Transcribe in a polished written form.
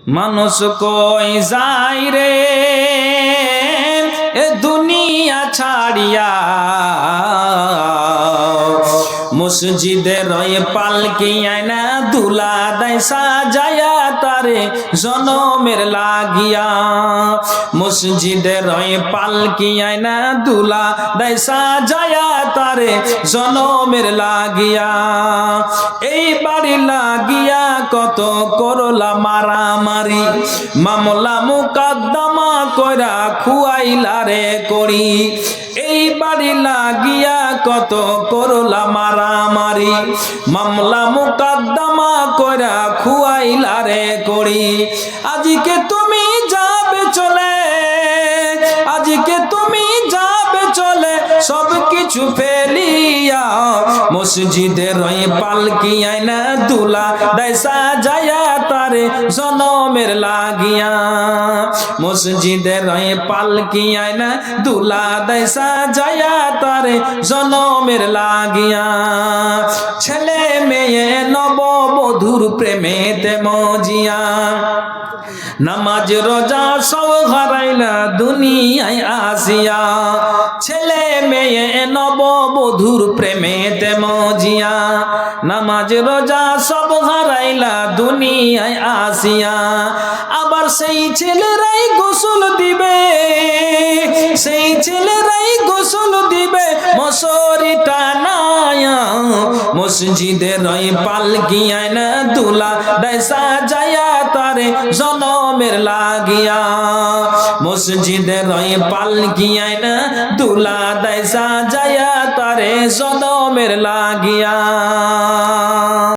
মানুষ কই যায় রে এ দুনিয়া ছাড়িয়া, মসজিদে রয়ে পালকি আয়না দুলা দেয় সাজায়া তারে জনমের লাগিয়া। মসজিদে রয়ে পালকি আয়না দুলা দেয় সাজায়া তারে জনমের লাগিয়া। এই বাড়ি লাগিয়া কত করলা মারামারি, মামলা মুকদ্দমা কইরা খুয়াইলা রে করি। এই বাড়ি লাগিয়া কত করলা মারামারি, মামলা মুকদ্দমা কইরা খুয়াইলা রে করি। আজকে তুমি যাবে চলে, আজকে তুমি যাবে চলে সব কিছু ফেলিয়া, মসজিদে রয়ে পালকি আয়না দুলা দেয় সাজায়া তারে জনমের লাগিয়া। মসজিদে রয়ে পালকি আয়না দুলা দেয় সাজায়া তারে জনমের লাগিয়া। ছেলে মেয়ে নববধূর প্রেমেতে মজিয়া, নামাজ রোজা সব হারাইলা দুনিয়ায় আসিয়া। ছেলে মেয়ে নববধূর প্রেমেতে মজিয়া, নামাজ রোজা সব হারাইলা দুনিয়ায় আসিয়া। আবার সেই ছেলেরাই গোসল দিবে, সেই ছেলেরাই গোসল দিবে মশারি টানায়া। মসজিদে রয়ে পালকি আয়না দুলা দেয় সাজায়া তারে জনমের লাগিয়া। মসজিদে রয়ে পালকি আয়না দুলা দেয় সাজায়া তারে জনমের লাগিয়া।